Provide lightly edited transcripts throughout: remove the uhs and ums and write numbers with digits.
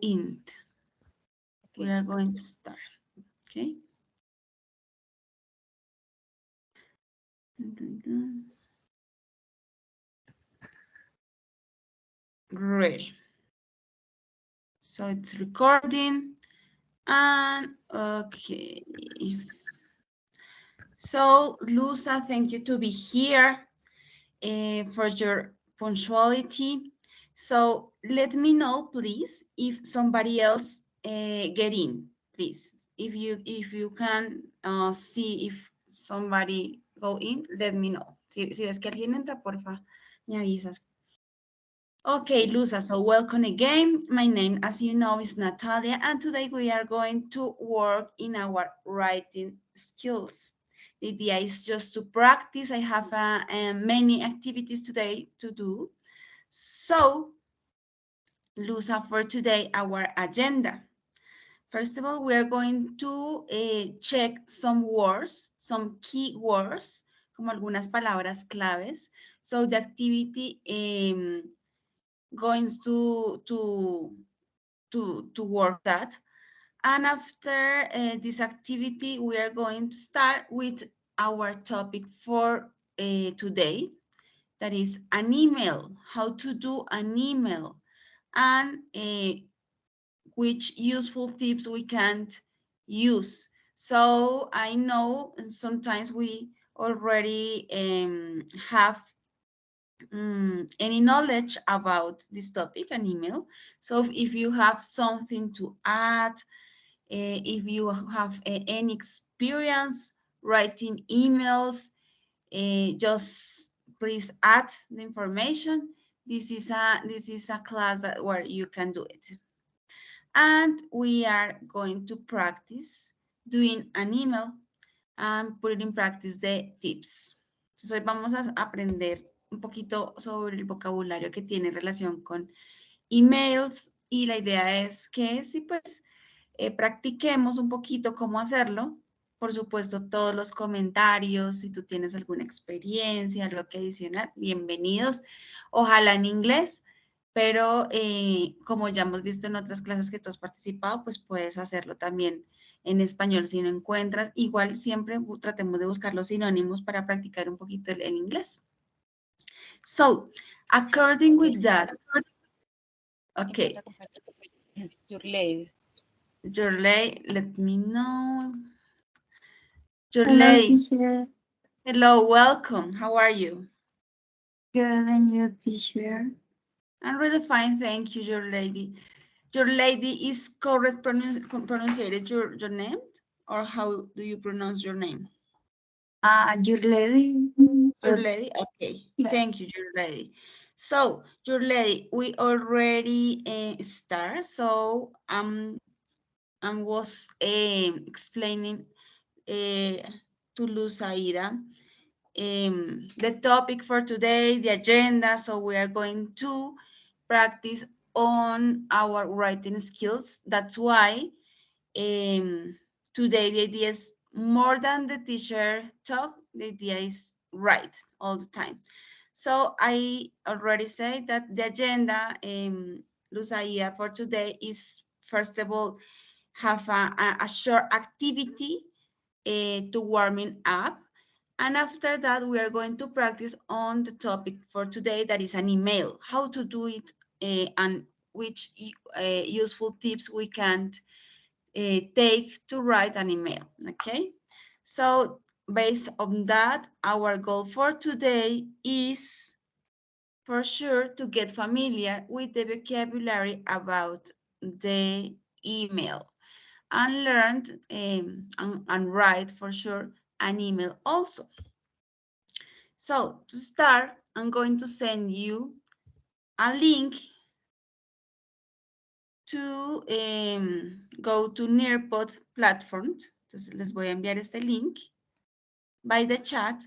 in. We are going to start, okay? Ready. So it's recording and okay. So Lusa, thank you to be here for your punctuality. So let me know, please, if somebody else get in, please. If you can see if somebody go in, let me know. Si ves que alguien entra, porfa, me avisas. Okay, Lusa, so welcome again. My name, as you know, is Natalia, and today we are going to work in our writing skills. The idea is just to practice. I have many activities today to do. So, Lusa, for today, our agenda. First of all, we are going to check some words, some key words, como algunas palabras claves. So the activity going to work that. And after this activity, we are going to start with our topic for today. That is an email, how to do an email, and which useful tips we can use. So I know sometimes we already have any knowledge about this topic, an email. So if you have something to add, if you have any experience writing emails, just please add the information. This is a class where you can do it. And we are going to practice doing an email and put in practice the tips. Entonces hoy vamos a aprender un poquito sobre el vocabulario que tiene relación con emails y la idea es que sí, pues practiquemos un poquito cómo hacerlo. Por supuesto, todos los comentarios, si tú tienes alguna experiencia, algo que adicionar, bienvenidos. Ojalá en inglés, pero como ya hemos visto en otras clases que tú has participado, pues puedes hacerlo también en español si no encuentras. Igual siempre tratemos de buscar los sinónimos para practicar un poquito el inglés. So, according with that, okay. Your lady. Jorley, let me know. Hello, Jorley, teacher. hello, welcome. How are you? Good, and you, teacher? I'm really fine, thank you, your lady. Your lady is correct pronunciated your name, or how do you pronounce your name? Your lady? Your lady, okay. Yes. Thank you, your lady. So, your lady, we already start. So, I was explaining to Luzaira the topic for today, the agenda. So we are going to practice on our writing skills. That's why today the idea is more than the teacher talk, the idea is write all the time. So I already said that the agenda, Luzaia, for today is first of all, have a short activity to warming up. And after that, we are going to practice on the topic for today, that is an email, how to do it and which useful tips we can take to write an email, okay? So based on that, our goal for today is for sure to get familiar with the vocabulary about the email and learned and write for sure an email also. So to start, I'm going to send you a link to go to Nearpod platform. Entonces les voy a enviar este link by the chat.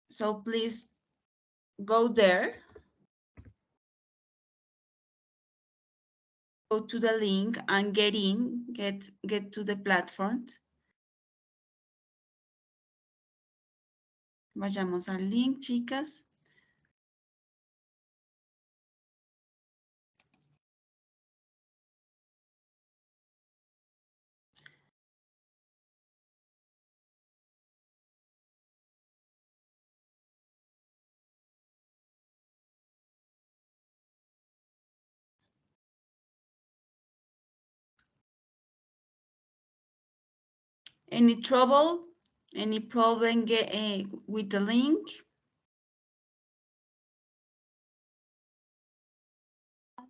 So please go there. Go to the link and get in, get to the platform. Vayamos al link, chicas. Any trouble? Any problem with the link?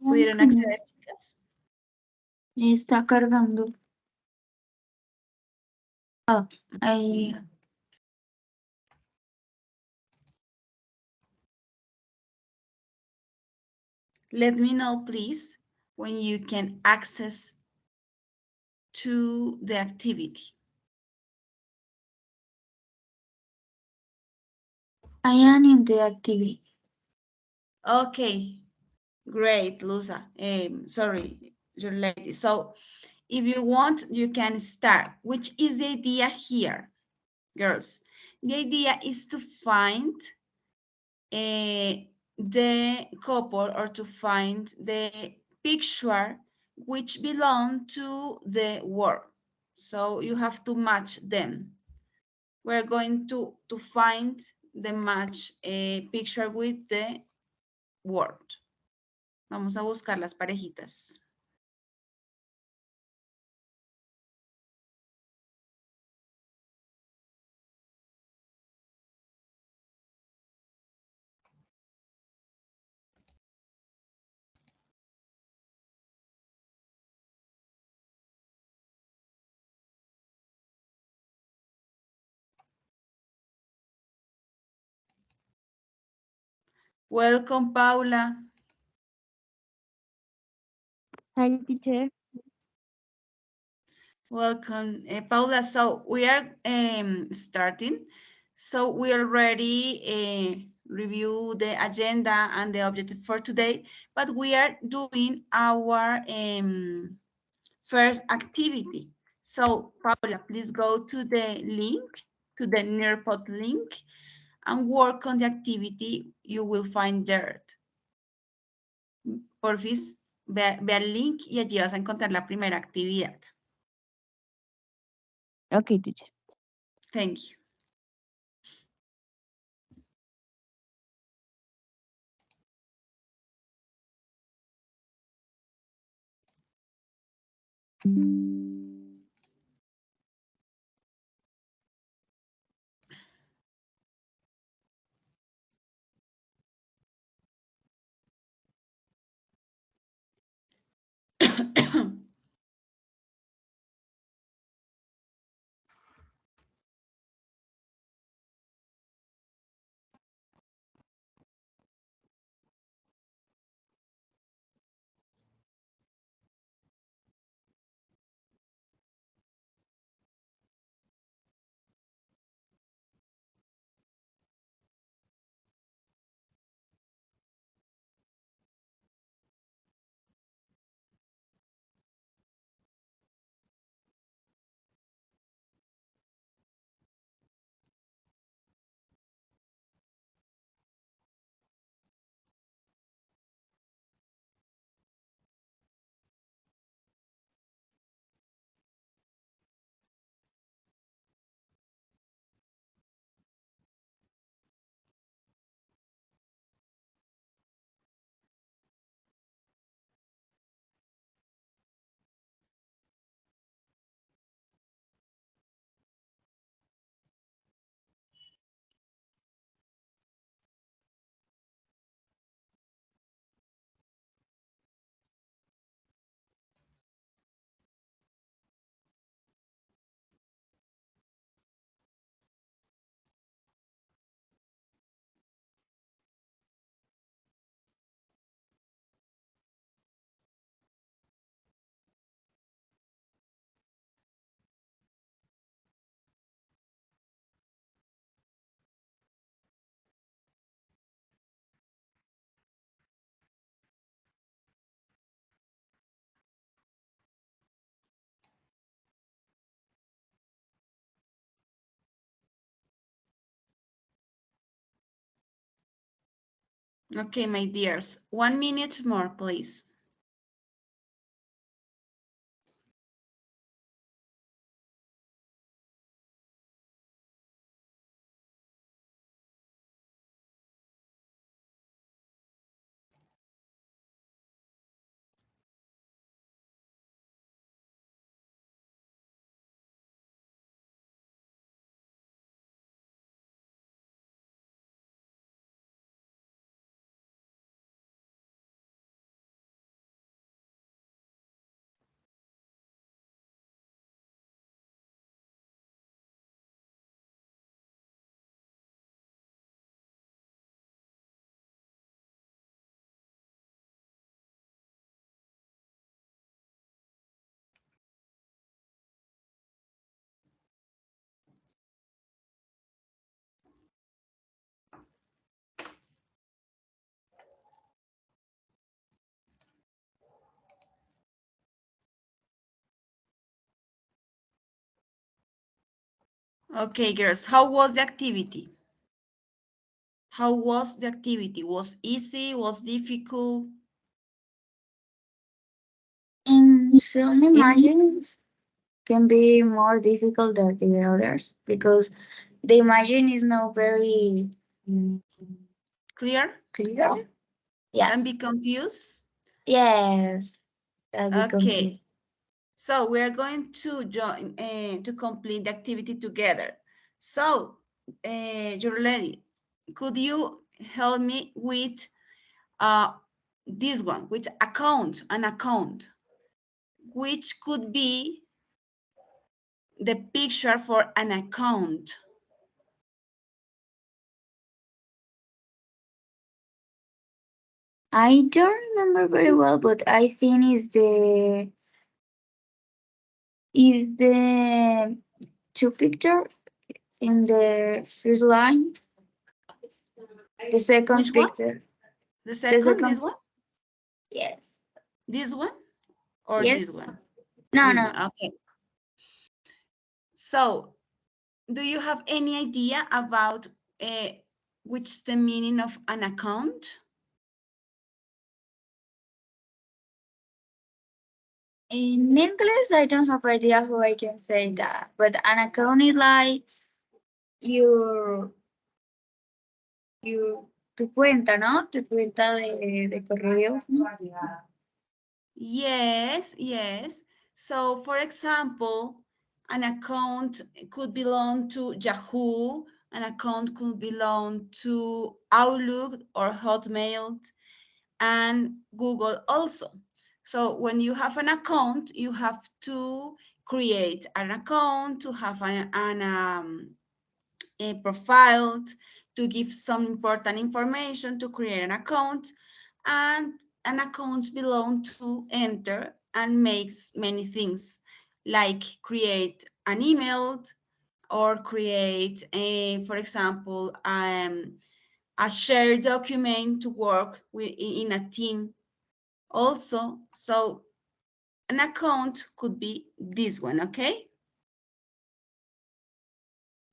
¿Pudieron acceder, chicas? Está cargando. Ah, ahí. Let me know, please, when you can access to the activity. I am in the activity. Okay, great, Luza. Sorry, your lady. So if you want, you can start. Which is the idea here, girls? The idea is to find the couple or to find the picture which belong to the word. So you have to match them. We're going to find the match picture with the word. Vamos a buscar las parejitas. Welcome, Paula. Hi, teacher. Welcome, Paula. So we are starting. So we already review the agenda and the objective for today, but we are doing our first activity. So Paula, please go to the link, to the Nearpod link, and work on the activity you will find there. Porfis, ve al link y allí vas a encontrar la primera actividad. Okay, teacher. Thank you. Okay, my dears, 1 minute more, please. Okay, girls, how was the activity? How was the activity? Was easy? Was difficult? In some images can be more difficult than the others because the imagine is not very Clear? clear. Can be Yes. confused? Yes. Can be Okay. confused. So we are going to join to complete the activity together. So, you're ready. Could you help me with this one, with account, an account, which could be the picture for an account? I don't remember very well, but I think is the two picture in the first line. The second Which one? picture. The The second, this second. one? Yes. This one? Or this Yes. one? No, This no. one, okay. So, do you have any idea about which is the meaning of an account? In English, I don't have idea how I can say that, but an account is like your your tu cuenta, ¿no? Tu cuenta de correos, ¿no? Yes, yes. So, for example, an account could belong to Yahoo, an account could belong to Outlook or Hotmail, and Google also. So when you have an account, you have to create an account, to have a profile, to give some important information, to create an account, and an account belong to enter and makes many things like create an email or create a, for example, a shared document to work with in a team also. So an account could be this one, okay?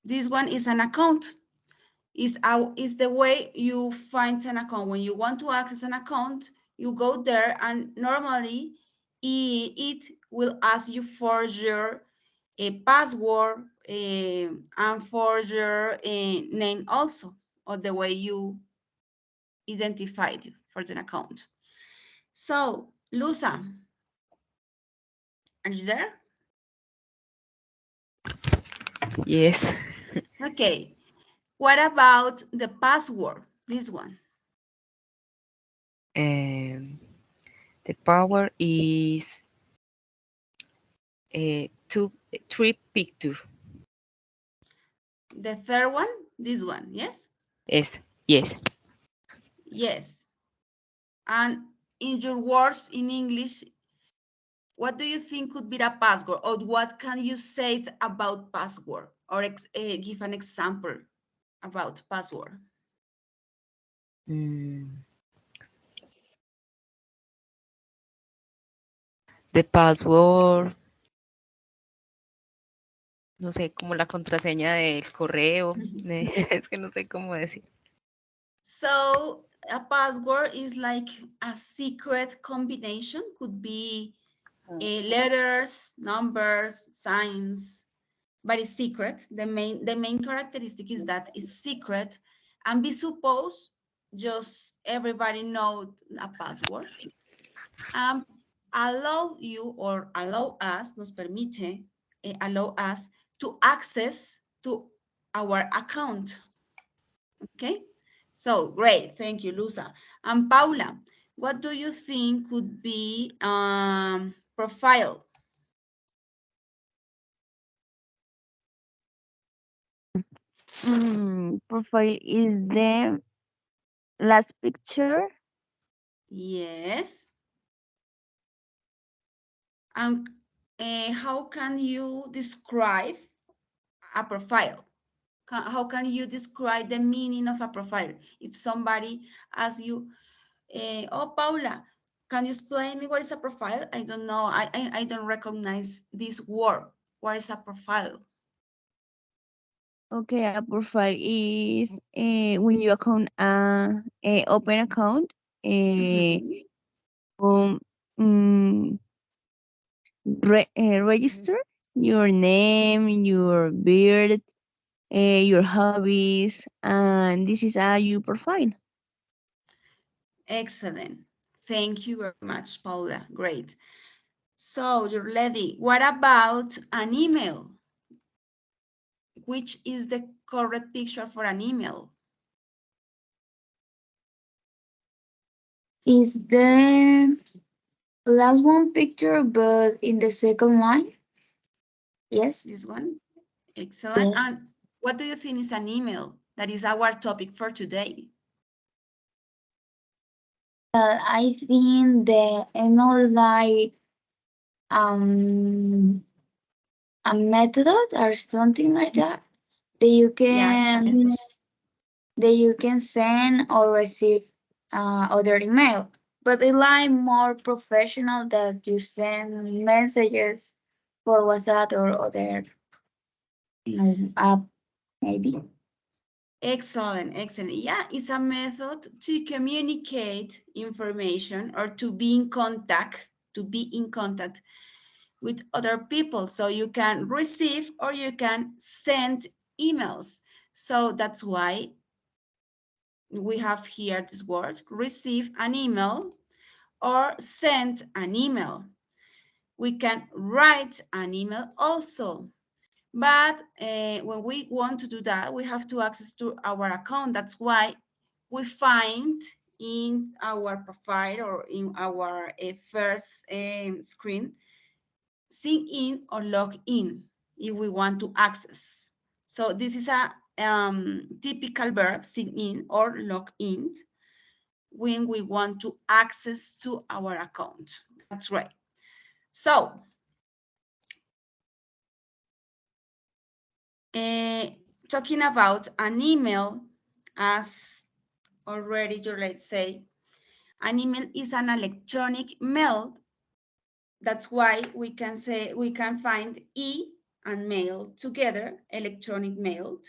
This one is an account. Is the way you find an account. When you want to access an account, you go there and normally it will ask you for your password and for your name also, or the way you identified for the account. So, Lusa, are you there? Yes. Okay. What about the password? This one. The power is three picture. The third one, this one, yes? Yes. Yes. Yes. And in your words in English, what do you think could be the password? Or what can you say about password? Or give an example about password. The password, no sé, como la contraseña del correo. Es que no sé cómo decir. So a password is like a secret combination, could be letters, numbers, signs, but it's secret. The main characteristic is that it's secret and be supposed just everybody know a password. Allow you or allow us, nos permite, allow us to access to our account. Okay, so great, thank you, Lusa. And Paula, what do you think could be profile? Profile is the last picture. Yes. And how can you describe a profile? How can you describe the meaning of a profile? If somebody asks you, oh, Paula, can you explain me what is a profile? I don't know. I don't recognize this word. What is a profile? Okay, a profile is when you open account Mhm. um, mm, register your name, your birth, your hobbies, and this is a your profile. Excellent. Thank you very much, Paula. Great. So you're ready. What about an email? Which is the correct picture for an email? Is the last one picture, but in the second line? Yes. This one? Excellent. Yeah. And what do you think is an email? That is our topic for today. I think the email like um a method or something like that that you Yeah, it's a can method. send or receive other email. But it's like more professional that you send messages for WhatsApp or other app maybe. Excellent, excellent. Yeah, it's a method to communicate information or to be in contact with other people. So you can receive or you can send emails. So that's why we have here this word, receive an email or send an email. We can write an email also. But when we want to do that, we have to access to our account. That's why we find in our profile or in our first screen, sign in or log in if we want to access. So this is a typical verb, sign in or log in, when we want to access to our account. That's right. So talking about an email, as already you let's say, an email is an electronic mail. That's why we can say we can find e and mail together, electronic mail,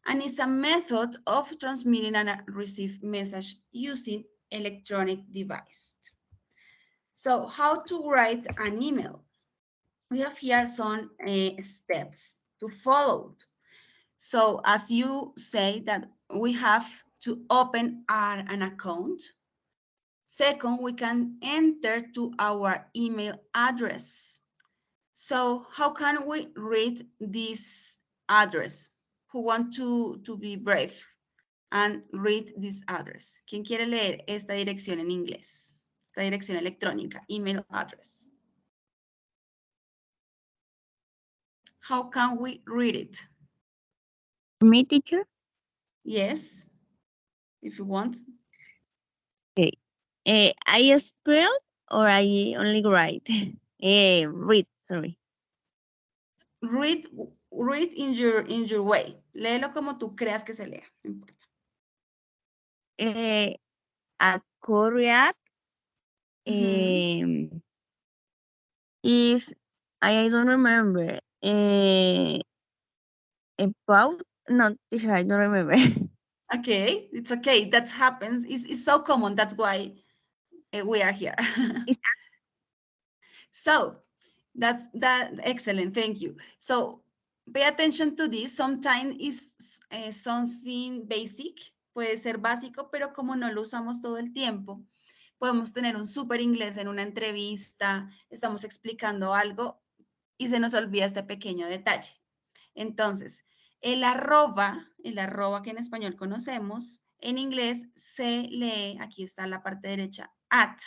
and it's a method of transmitting and receive message using electronic device. So how to write an email? We have here some steps to follow. So as you say that we have to open an account. Second, we can enter to our email address. So how can we read this address? Who want to be brave and read this address? ¿Quién quiere leer esta dirección en inglés? Esta dirección electrónica, email address. How can we read it? Me, teacher? Yes, if you want. Okay. I spell or I only write? Read, sorry. Read in your way. Léelo como tú creas que se lea. No importa. A Korean is I don't remember. About no, teacher, I don't remember. Okay, it's okay. That happens. It's so common. That's why we are here. So that's excellent. Thank you. So pay attention to this. Sometimes it's something basic. Puede ser básico, pero como no lo usamos todo el tiempo, podemos tener un súper inglés en una entrevista, estamos explicando algo y se nos olvida este pequeño detalle. Entonces, el arroba que en español conocemos, en inglés se lee, aquí está la parte derecha, at.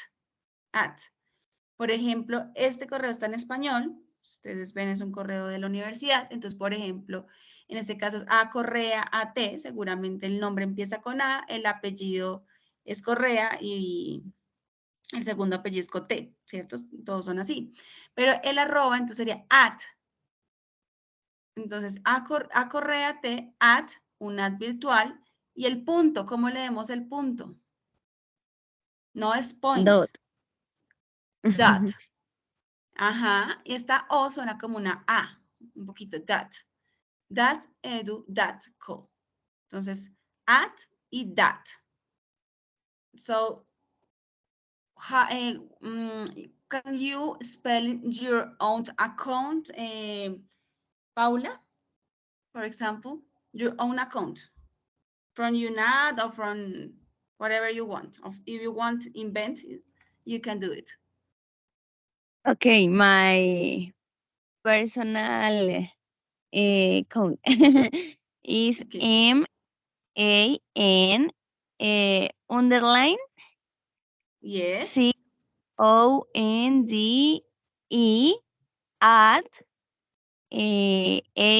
Por ejemplo, este correo está en español, ustedes ven es un correo de la universidad, entonces, por ejemplo, en este caso es A Correa AT, seguramente el nombre empieza con A, el apellido es Correa y el segundo apellido es Coté, ¿cierto? Todos son así. Pero el arroba entonces sería at. Entonces, a Correa T, at, un at virtual, y el punto, ¿cómo leemos el punto? No es point. Dot. Ajá, y esta O suena como una A, un poquito dot. datedu.co. Entonces, at y that. So, can you spell your own account, Paula? For example, your own account from UNAD or from whatever you want. If you want to invent, you can do it. Okay, my personal count is Okay. MAN underline Yes. CONDE at HOTMAIL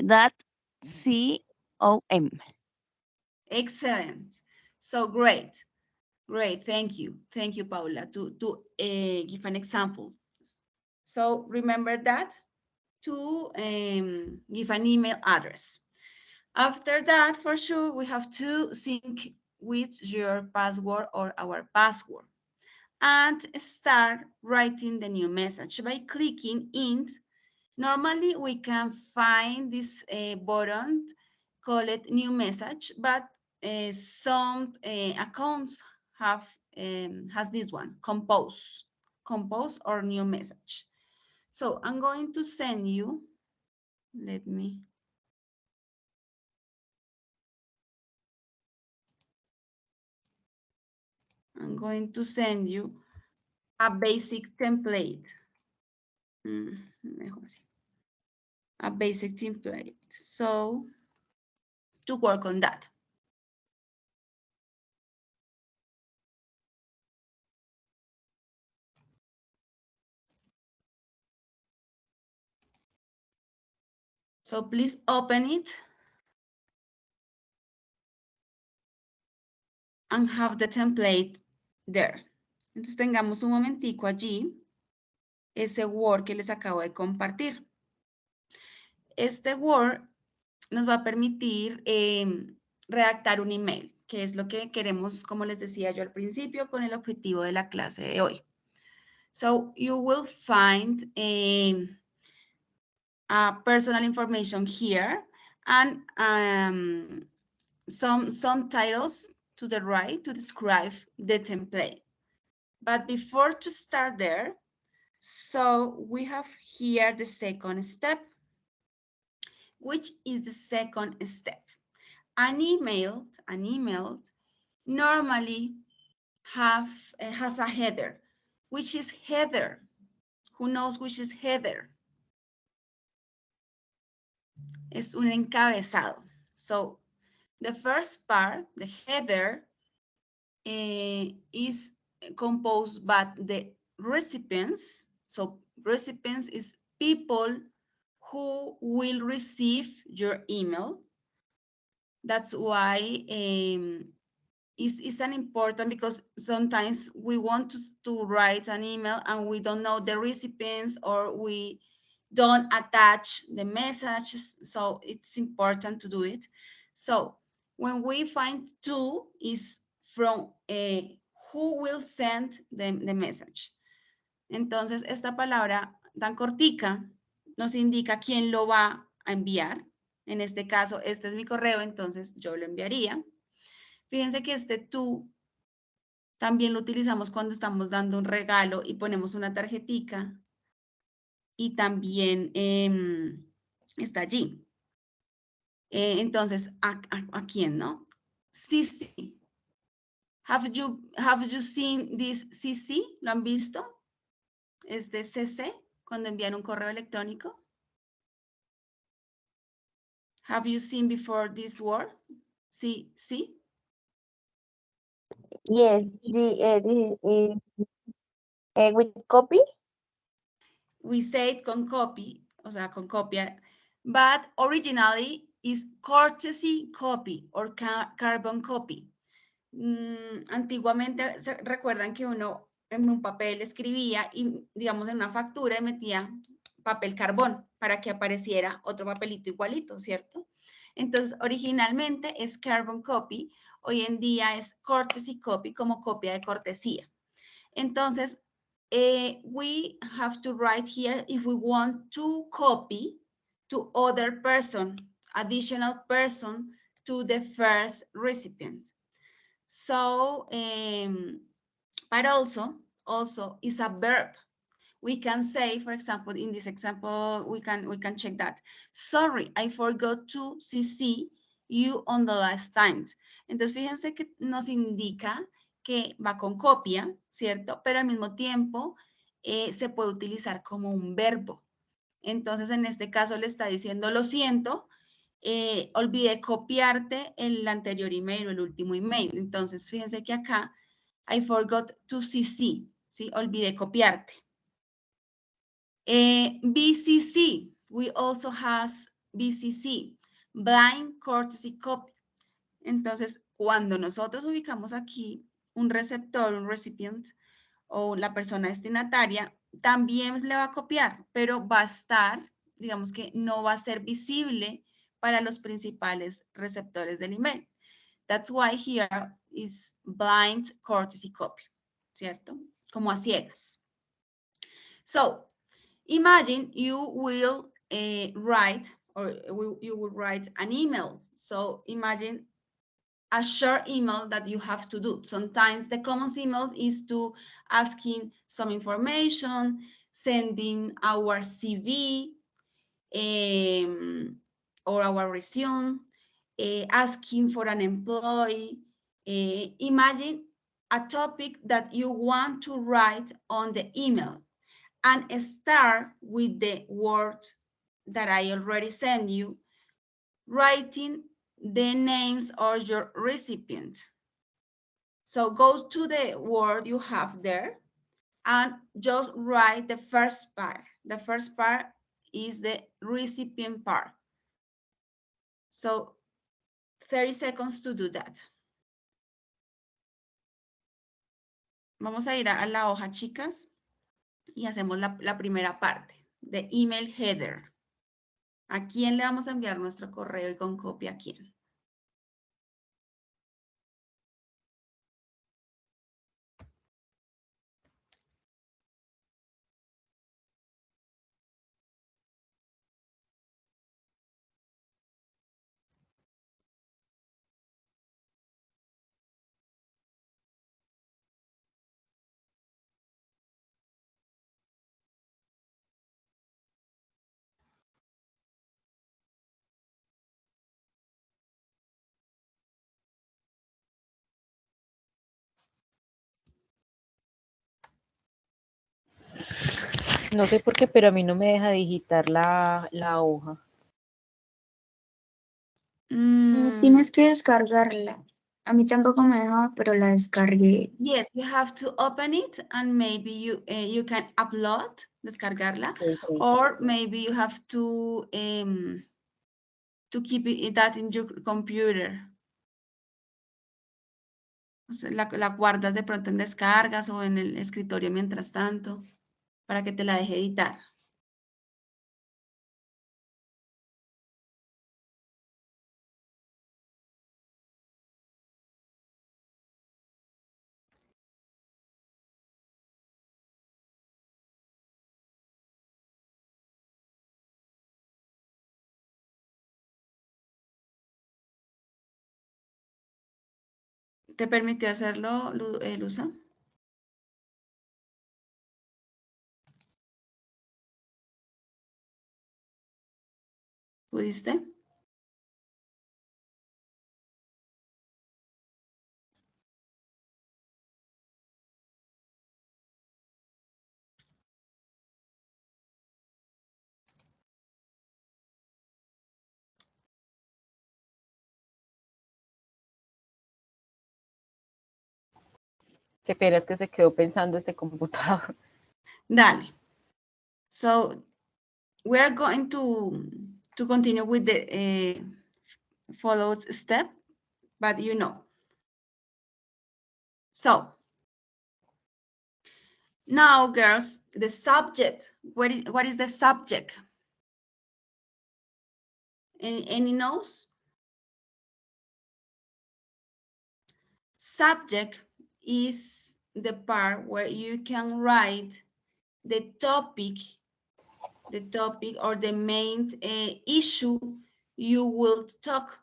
dot COM. Excellent. So great. Great. Thank you. Thank you, Paula, to give an example. So remember that to give an email address. After that, for sure, we have to sync with your password or our password and start writing the new message by clicking int. Normally, we can find this button called new message, but some accounts have has this one, compose or new message. So I'm going to send you, I'm going to send you a basic template. A basic template. So to work on that. So please open it and have the template there. Entonces tengamos un momentico allí ese Word que les acabo de compartir. Este Word nos va a permitir redactar un email, que es lo que queremos, como les decía yo al principio, con el objetivo de la clase de hoy. So you will find personal information here and some titles to the right to describe the template. But before to start there, so we have here the second step. Which is the second step? An email normally has a header. Which is header? Who knows which is header? Es un encabezado. So the first part, the header, is composed by the recipients. So recipients is people who will receive your email. That's why it's an important, because sometimes we want to write an email and we don't know the recipients, or we don't attach the messages. So it's important to do it. So when we find to is from who will send the message. Entonces, esta palabra tan cortica nos indica quién lo va a enviar. En este caso, este es mi correo, entonces yo lo enviaría. Fíjense que este tú también lo utilizamos cuando estamos dando un regalo y ponemos una tarjetica, y también está allí. Entonces, ¿a quién, no? CC. Have you seen this CC? ¿Lo han visto? Es de CC, cuando envían un correo electrónico. Have you seen before this word? CC? Yes, this is with copy. We say it con copy, o sea, con copia, but originally is courtesy copy or carbon copy. Antiguamente, recuerdan que uno en un papel escribía y, digamos, en una factura metía papel carbón para que apareciera otro papelito igualito, ¿cierto? Entonces, originalmente es carbon copy, hoy en día es courtesy copy, como copia de cortesía. Entonces, we have to write here if we want to copy to other person, additional person to the first recipient. So, but also is a verb. We can say, for example, in this example, we can check that. Sorry, I forgot to CC you on the last time. Entonces, fíjense que nos indica que va con copia, ¿cierto? Pero al mismo tiempo se puede utilizar como un verbo. Entonces, en este caso le está diciendo, lo siento, olvidé copiarte el anterior email o el último email. Entonces, fíjense que acá, I forgot to CC, ¿sí? Olvidé copiarte. BCC, we also has BCC, Blind Courtesy Copy. Entonces, cuando nosotros ubicamos aquí un receptor, un recipient o la persona destinataria, también le va a copiar, pero va a estar, digamos que no va a ser visible para los principales receptores del email. That's why here is blind courtesy copy, ¿cierto? Como a ciegas. So, imagine you will write or you will write an email. So imagine a short email that you have to do. Sometimes the common email is to asking some information, sending our CV or our resume, asking for an employee. Imagine a topic that you want to write on the email and start with the word that I already sent you, writing the names of your recipient. So go to the word you have there and just write the first part. The first part is the recipient part. So 30 seconds to do that. Vamos a ir a la hoja, chicas, y hacemos la primera parte de email header. ¿A quién le vamos a enviar nuestro correo y con copia a quién? No sé por qué, pero a mí no me deja digitar la hoja. Tienes que descargarla. A mí tampoco me deja, pero la descargué. Yes, you have to open it and maybe you can upload, descargarla, or maybe you have to keep that in your computer. O sea, la guardas de pronto en descargas o en el escritorio mientras tanto para que te la deje editar. ¿Te permitió hacerlo, Luza? ¿Pudiste? Qué pena, es que se quedó pensando este computador. Dale. So we are going to continue with the followed step, but you know. So now, girls, the subject. What is the subject? Any knows? Subject is the part where you can write the topic or the main issue you will talk.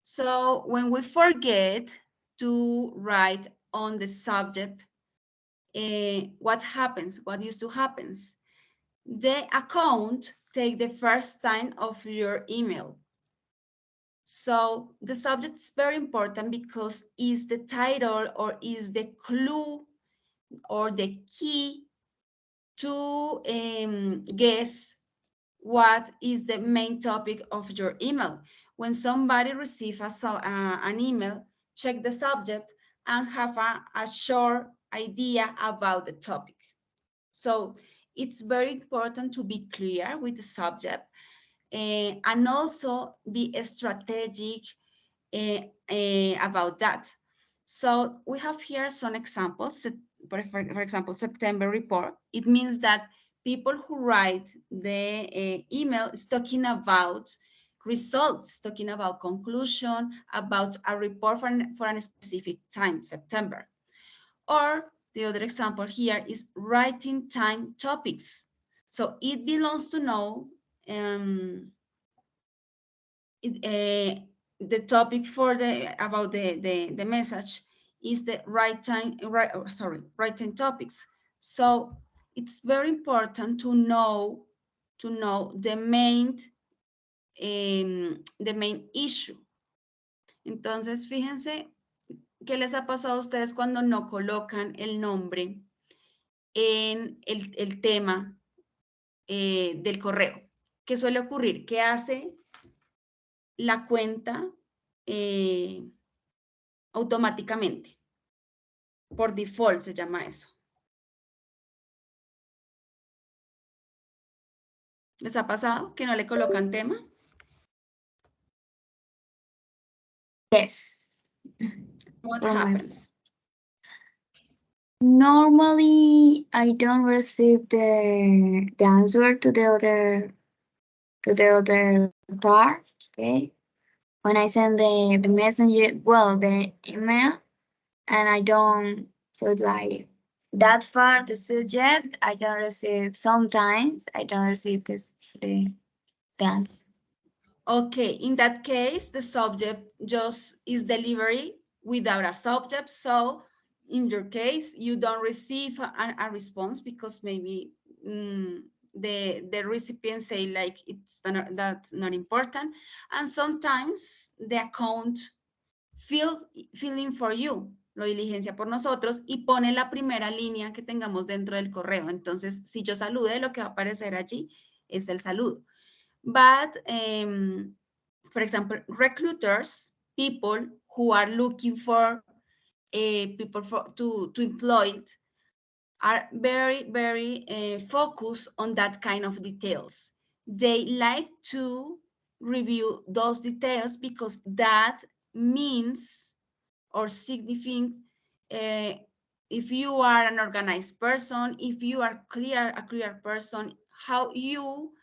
So when we forget to write on the subject, what happens? What used to happen? The account take the first time of your email. So the subject is very important because is the title or is the clue or the key to guess what is the main topic of your email. When somebody receives an email, check the subject and have a short idea about the topic. So it's very important to be clear with the subject and also be strategic about that. So we have here some examples. For example, September report. It means that people who write the email is talking about results, talking about conclusion, about a report for a specific time, September. Or the other example here is writing time topics. So it belongs to know the topic for about the message is the writing topics. So it's very important to know the main issue. Entonces, fíjense qué les ha pasado a ustedes cuando no colocan el nombre en el tema del correo. ¿Qué suele ocurrir? ¿Qué hace la cuenta automáticamente? Por default se llama eso. ¿Les ha pasado que no le colocan tema? Yes. What From my happens? Normally, I don't receive the answer to the other part. Okay, when I send the messenger, well, the email, and I don't put like that far the subject. I don't receive. Sometimes I don't receive that. Okay, in that case, the subject just is delivery without a subject. So in your case, you don't receive a response because maybe the recipient say like that's not important. And sometimes the account filling for you, lo diligencia por nosotros y pone la primera línea que tengamos dentro del correo. Entonces, si yo salude, lo que va a aparecer allí es el saludo. But, for example, recruiters, people who are looking for people to employ are very focused on that kind of details. They like to review those details because that means or significant if you are an organized person, if you are a clear person, how you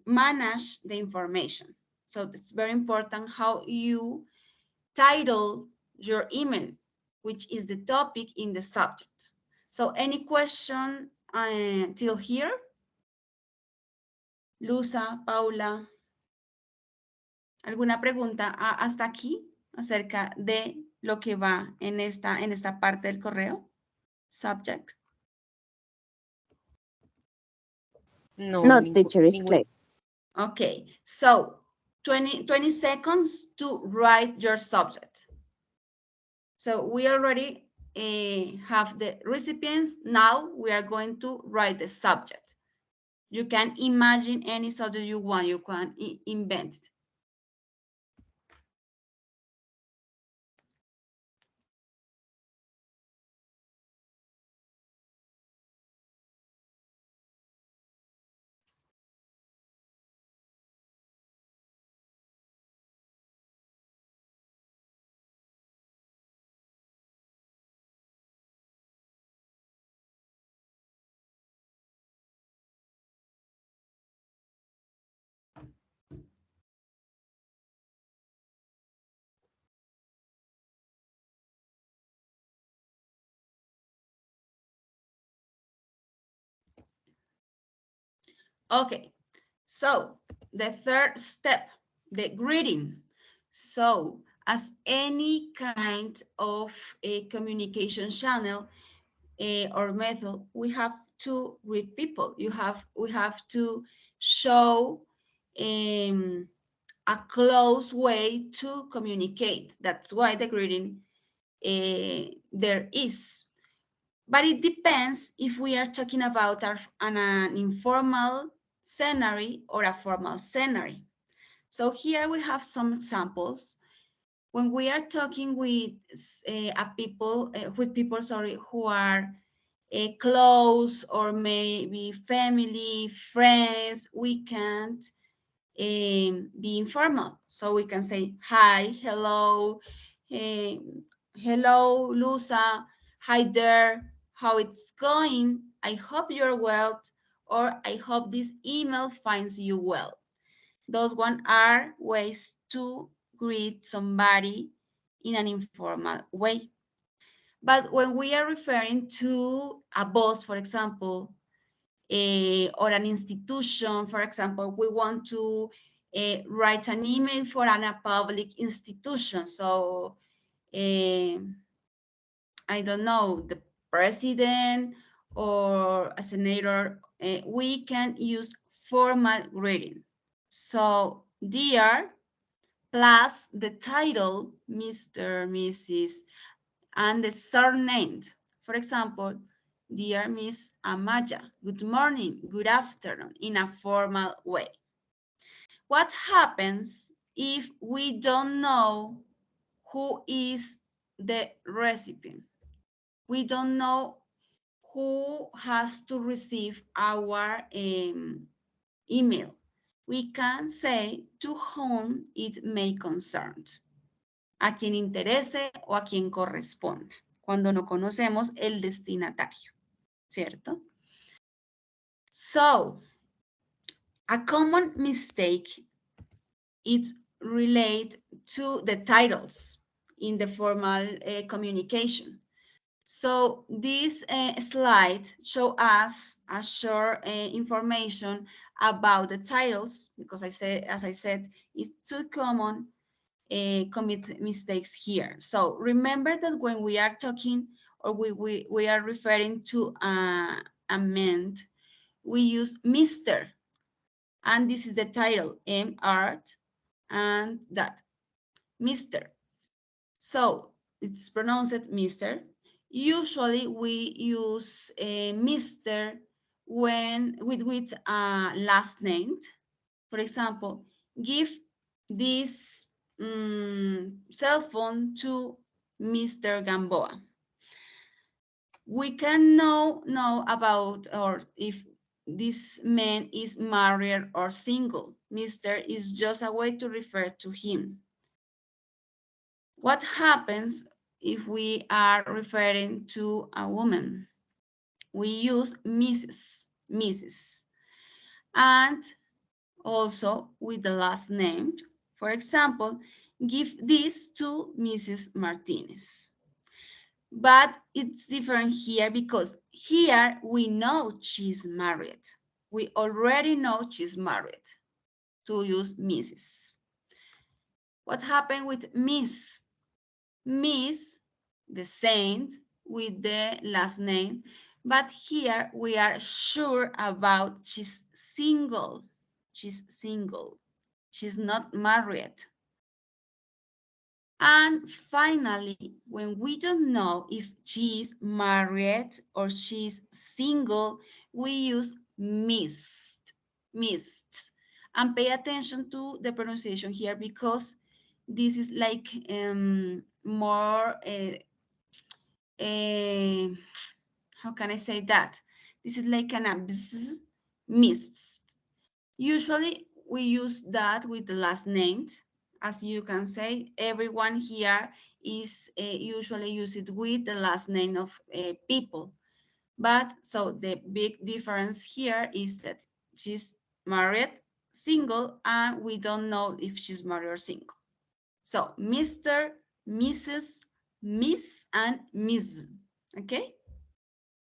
manage the information. So it's very important how you title your email, which is the topic in the subject. So any question till here? Luza, Paula, ¿alguna pregunta hasta aquí acerca de lo que va en esta parte del correo? Subject. No, No, teacher, it's ningún. clear. Okay, so 20 seconds to write your subject. So we already have the recipients. Now we are going to write the subject. You can imagine any subject you want. You can invent. Okay, so the third step, the greeting. So as any kind of a communication channel or method, we have to greet people. We have to show a close way to communicate. That's why the greeting there is. But it depends if we are talking about an informal scenario or a formal scenario. So here we have some examples. When we are talking with people, sorry, who are close or maybe family, friends, we can't be informal. So we can say hi, hello, hello, Lusa, hi there, how it's going? I hope you're well, or I hope this email finds you well. Those one are ways to greet somebody in an informal way. But when we are referring to a boss, for example, or an institution, for example, we want to write an email for a public institution. So I don't know, the president or a senator, we can use formal greeting. So dear plus the title, Mr., Mrs., and the surname. For example, dear Miss Amaya, good morning, good afternoon, in a formal way. What happens if we don't know who is the recipient? We don't know who has to receive our email. We can say to whom it may concern. A quien interese o a quien corresponda, cuando no conocemos el destinatario, ¿cierto? So, a common mistake is related to the titles in the formal communication. So this slide shows us a short information about the titles, because as I said, it's too common commit mistakes here. So remember that when we are talking or we are referring to a man, we use Mr. And this is the title, M Art and that, Mr. So it's pronounced Mr. Usually we use Mr. when with a last name. For example, give this cell phone to Mr. Gamboa. We can know about or if this man is married or single. Mr. is just a way to refer to him. What happens if we are referring to a woman? We use Mrs. And also with the last name. For example, give this to Mrs. Martinez. But it's different here because here we know she's married. We already know she's married to use Mrs. What happened with Miss? Miss, the same with the last name, but here we are sure about she's single. She's single. She's not married. And finally, when we don't know if she's married or she's single, we use missed, missed. And pay attention to the pronunciation here because this is like more, how can I say that? This is like an abs, missed. Usually we use that with the last name. As you can say, everyone here is usually use it with the last name of people. But so the big difference here is that she's married, single, and we don't know if she's married or single. So Mr., Mrs., Miss, and Ms. Okay?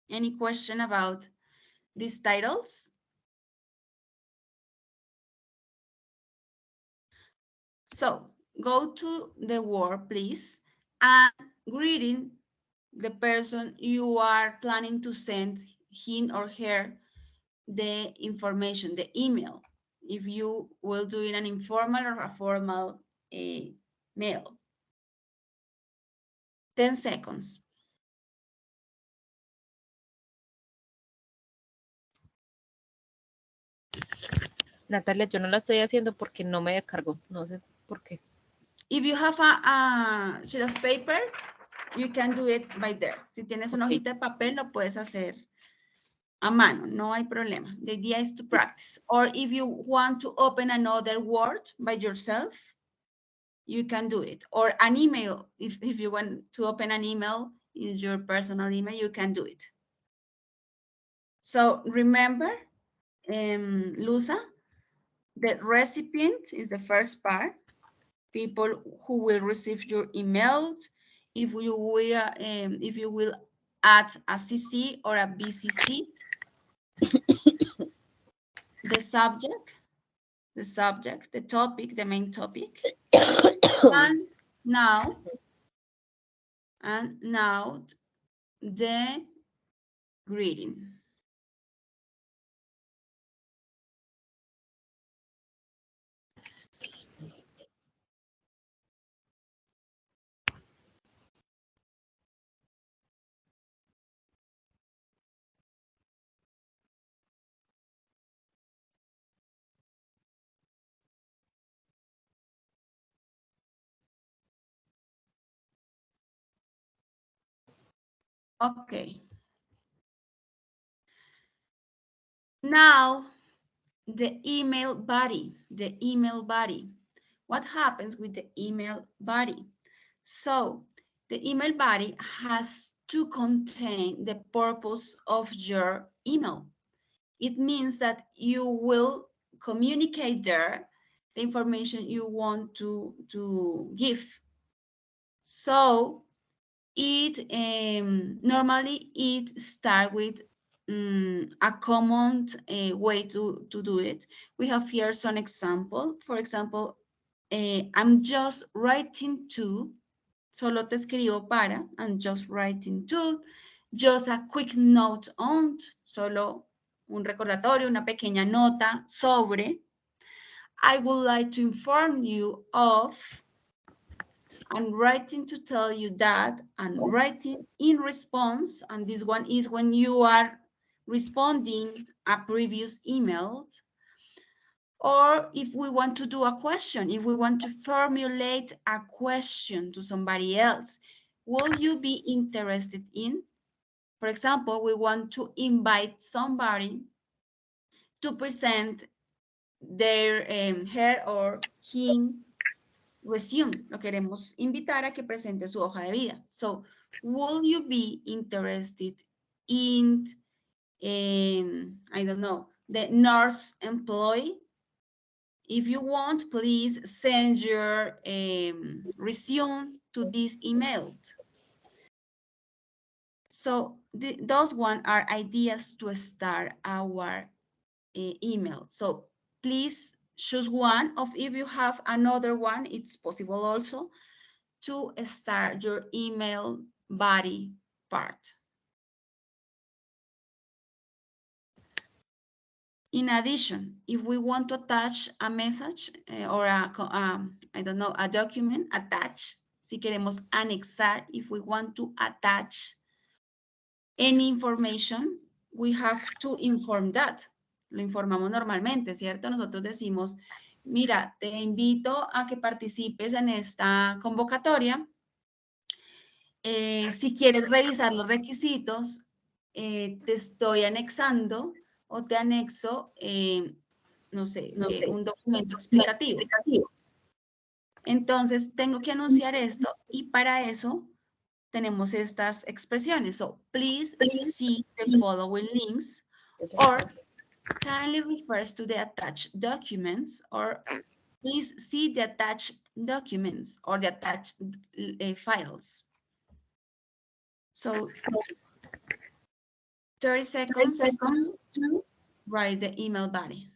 Any question about these titles? So go to the word, please, and greeting the person you are planning to send him or her the information, the email, if you will do it an informal or a formal mail. 10 seconds. Natalia, yo no la estoy haciendo porque no me descargó. No sé por qué. If you have a sheet of paper, you can do it by there. Si tienes una hojita de papel, lo puedes hacer a mano, no hay problema. The idea is to practice. Or if you want to open another word by yourself, you can do it. Or an email, if you want to open an email in your personal email, you can do it. So remember, Lusa, the recipient is the first part. People who will receive your email. If you will add a CC or a BCC, the subject, the topic, the main topic, and now the greeting. Okay. Now, the email body, What happens with the email body? So, the email body has to contain the purpose of your email. It means that you will communicate there the information you want to give. So, normally it starts with a common way to do it. We have here some example. For example, I'm just writing to, solo te escribo para, I'm just writing to, just a quick note on, solo un recordatorio, una pequeña nota sobre, I would like to inform you of, I'm writing to tell you that, I'm writing in response, and this one is when you are responding a previous email. Or if we want to do a question, if we want to formulate a question to somebody else, will you be interested in? For example, we want to invite somebody to present their her or him resume. Lo queremos invitar a que presente su hoja de vida. So, will you be interested in, I don't know, the nurse employee? If you want, please send your resume to this email. So those one are ideas to start our email. So please choose one, of if you have another one, it's possible also to start your email body part. In addition, if we want to attach a message or I don't know, a document, attach, si queremos anexar, if we want to attach any information, we have to inform that. Lo informamos normalmente, ¿cierto? Nosotros decimos, mira, te invito a que participes en esta convocatoria. Si quieres revisar los requisitos, te estoy anexando o te anexo, no sé, un documento explicativo. Entonces, tengo que anunciar esto y para eso tenemos estas expresiones. So, please see the following links or kindly refers to the attached documents or please see the attached documents or the attached files. So 30 seconds to write the email body.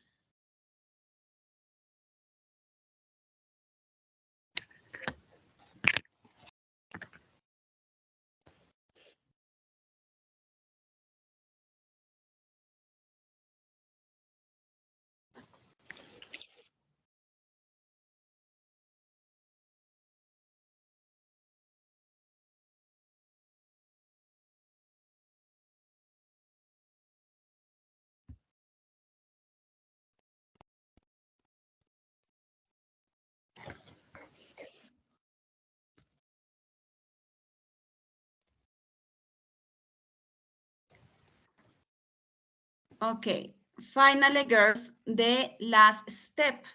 Okay, finally, girls, the last step.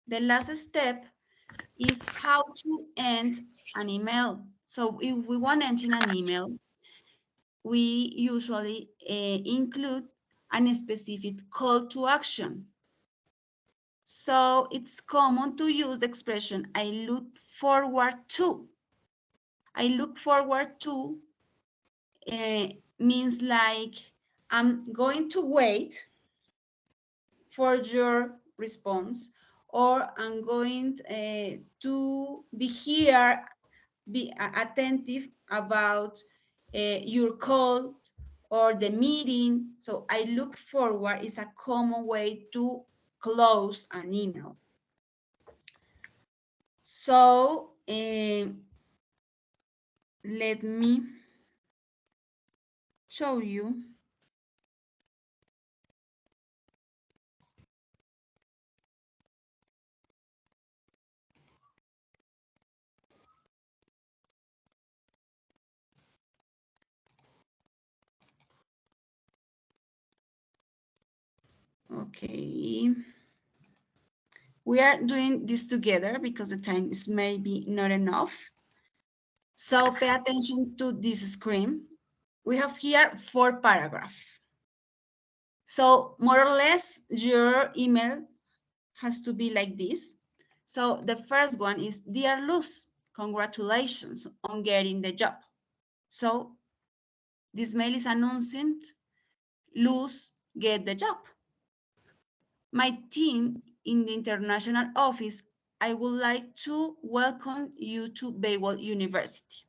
The last step is how to end an email. So if we want to end an email, we usually include a specific call to action. So it's common to use the expression, I look forward to. I look forward to means like I'm going to wait for your response, or I'm going to be here, be attentive about your call or the meeting. So I look forward is a common way to close an email. So let me show you. Okay. We are doing this together because the time is maybe not enough. So pay attention to this screen. We have here 4 paragraphs. So more or less your email has to be like this. So the first one is, Dear Luz, congratulations on getting the job. So this mail is announcing Luz get the job. My team in the international office, I would like to welcome you to Baywell University.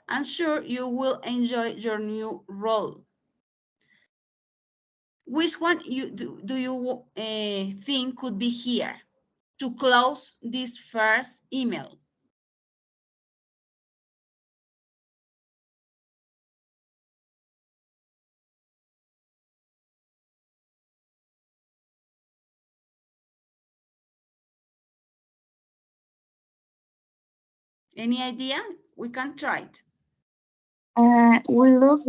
I'm sure you will enjoy your new role. Which one do you think could be here to close this first email? Any idea? We can try it. We look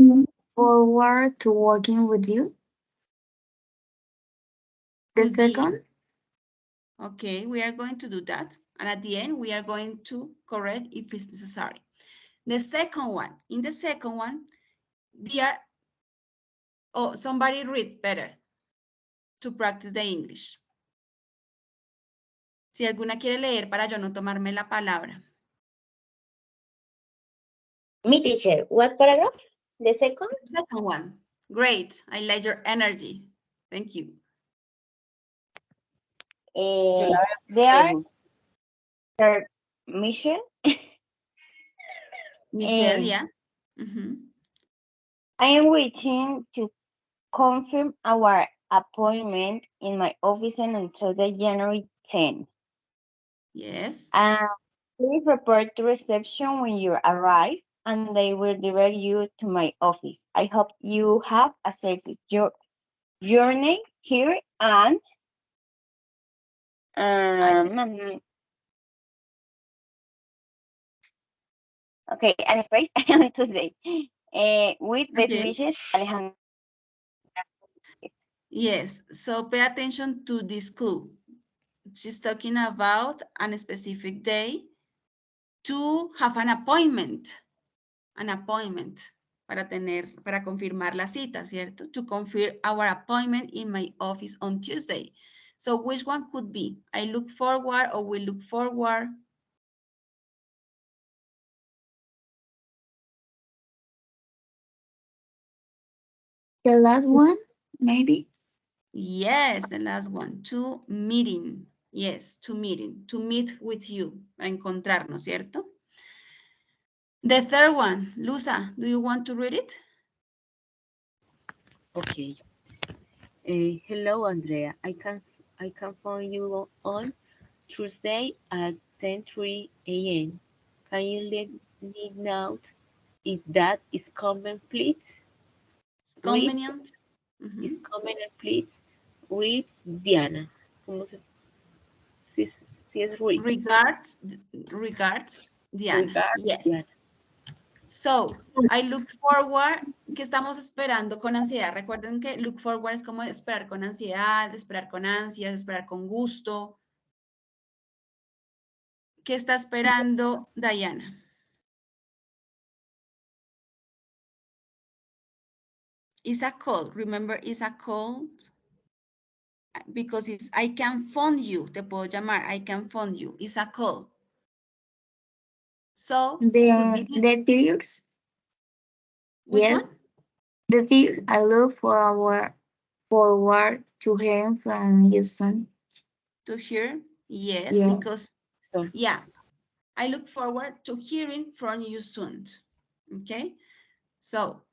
forward to working with you. The Could be. second, Okay, we are going to do that. And at the end, we are going to correct if it's necessary. The second one, in the second one, dear, oh, somebody read better to practice the English. Si alguna quiere leer para yo no tomarme la palabra. Me, teacher, what paragraph? The second? The second one. Great. I like your energy. Thank you. They are Sir Michelle. Michelle, Eh, yeah. Mhm. I am waiting to confirm our appointment in my office on Tuesday, January 10. Yes. Please report to reception when you arrive, and they will direct you to my office. I hope you have a safe journey here and okay, and space on Tuesday. With best Okay. wishes, Alejandra. Yes. So pay attention to this clue. She's talking about a specific day to have an appointment. An appointment. Para confirmar la cita, ¿cierto? To confirm our appointment in my office on Tuesday. So which one could be? I look forward or we look forward? the last one, maybe. Yes, the last one. To meeting. Yes, to meeting. To meet with you. Para encontrarnos, ¿cierto? The third one. Luza, do you want to read it? Okay. Hello, Andrea. I can phone you on Tuesday at 10:03 a.m. Can you let me know if that is convenient, please? It's convenient. Is convenient, please? Read Diana. ¿Cómo se si es read? Regards, Diana. Regards, Yes. Diana. So, I look forward, ¿qué estamos esperando con ansiedad? Recuerden que look forward es como esperar con ansiedad, esperar con ansias, esperar con gusto. ¿Qué está esperando Diana? It's a call. Remember, it's a call because it's I can phone you. Te puedo llamar. I can phone you. It's a call. So, could be this. The tears. Which Yes. one? The tears. I look forward to hearing from you soon. To hear? Yes, Yeah. because, Soon. yeah, I look forward to hearing from you soon. Okay? So,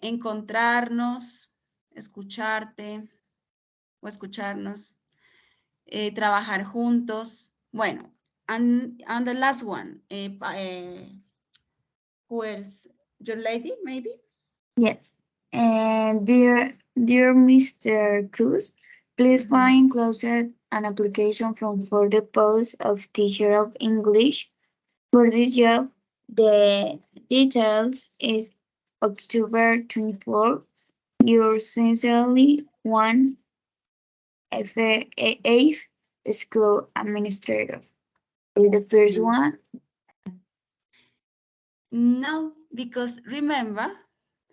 encontrarnos, escucharte o escucharnos, trabajar juntos. Bueno, and the last one, who else? Your lady, maybe? Yes. And dear Mr. Cruz, please Mhm. find closet an application form for the post of teacher of English. For this job, the details is October 24. Yours sincerely, one F8 school administrator. Is the first one? No, because remember,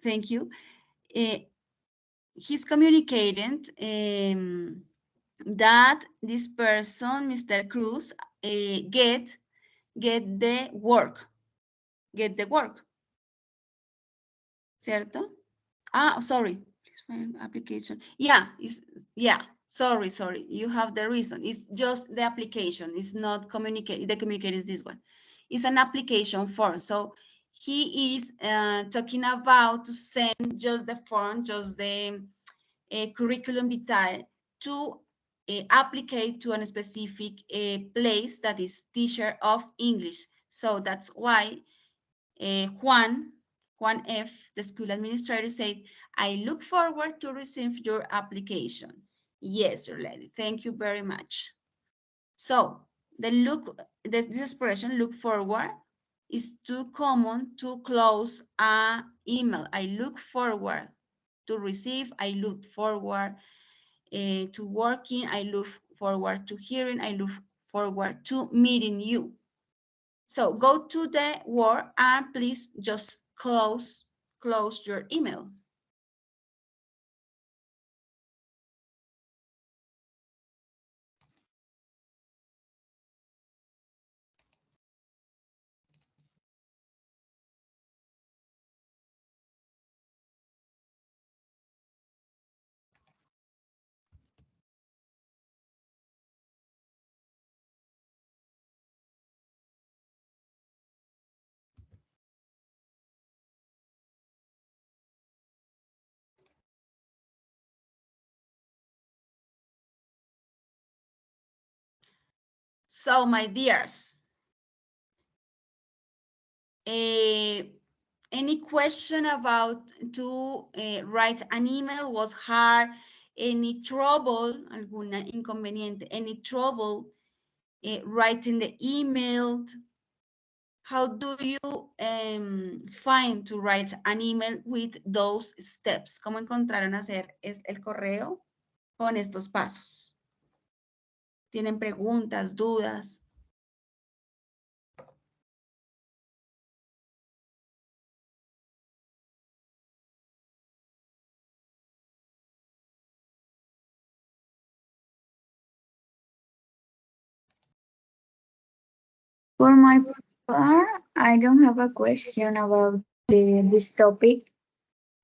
thank you, he's communicating that this person, Mr. Cruz, get the work, ¿cierto? Ah, sorry, please find application. Yeah, sorry, you have the reason. It's just the application. It's not communicate. The communicate is this one. It's an application form. So he is talking about to send just the form, just the curriculum vitae to apply to a specific place that is teacher of English. So that's why Juan F., the school administrator, said, I look forward to receive your application. Yes, your lady. Thank you very much. So this expression, look forward, is too common to close an email. I look forward to receive. I look forward to working. I look forward to hearing. I look forward to meeting you. So go to the Word and please just close your email. So my dears, any question about to write an email was hard? Any trouble, alguna inconveniente, any trouble writing the email? How do you find to write an email with those steps? ¿Cómo encontraron hacer el correo con estos pasos? ¿Tienen preguntas, dudas? For my part, I don't have a question about this topic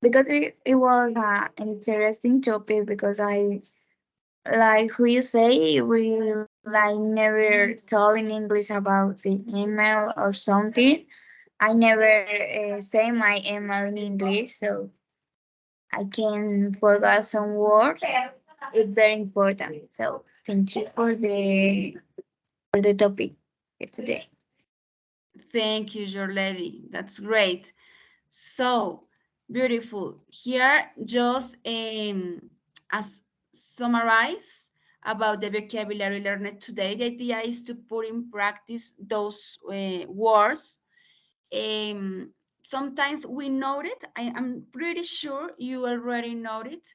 because it was an interesting topic because I like who you say we like never talk in English about the email or something. I never say my email in English, so I can forget some words. It's very important. So thank you for the topic today. Thank you, your lady. That's great. So beautiful. Here, just as summarize about the vocabulary learned today, the idea is to put in practice those words sometimes we note it. I am pretty sure you already know it,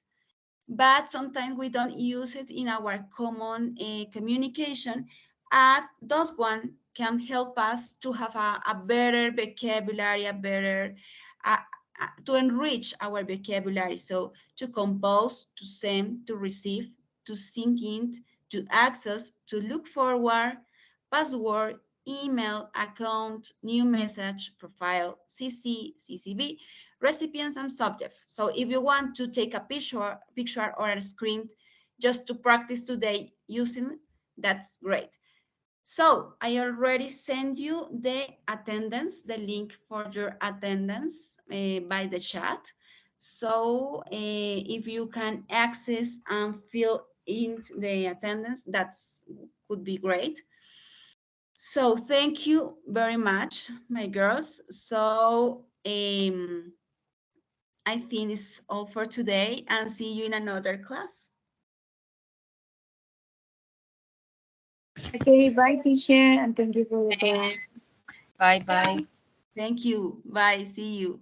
but sometimes we don't use it in our common communication. And those one can help us to have a better vocabulary, a better, to enrich our vocabulary. So to compose, to send, to receive, to sync in, to access, to look forward, password, email, account, new message, profile, CC, CCB, recipients and subject. So if you want to take a picture or a screen just to practice today using, that's great. So I already sent you the attendance, the link for your attendance by the chat. So if you can access and fill in the attendance, that's could be great. So thank you very much, my girls. So I think it's all for today, and see you in another class. Okay, bye, teacher, and thank you for the class. Bye bye. Thank you. Bye. See you.